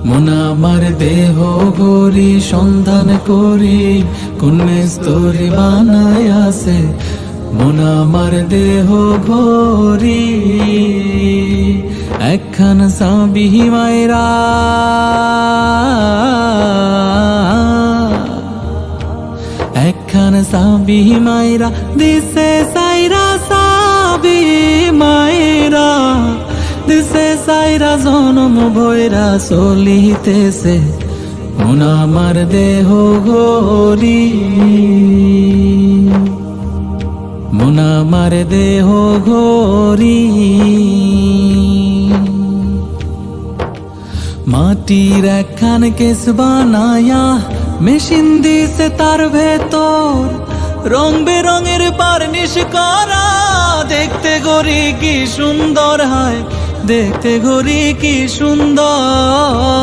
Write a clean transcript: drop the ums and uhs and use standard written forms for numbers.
মন আমার দেহ গরি সন্ধান করি কোন স্তরি বানায় আছে। মন আমার দেহ গরি একখান সাবি মায়রা, একখান সাবি মায়রা দিছে সাইরা, সাবি মায়রা দিছে সাইরা জনম ভৈরা চলিতেছে। মন আমার দেহ গরি, মন আমার দেহ গরি। মাটির একখান কেস বানায়া মেশিন দিছে তার ভেতর, রং বেরঙের পারনিশ করা। দেখতে গরি কি সুন্দর হয়, দেখতে গরি কি সুন্দর।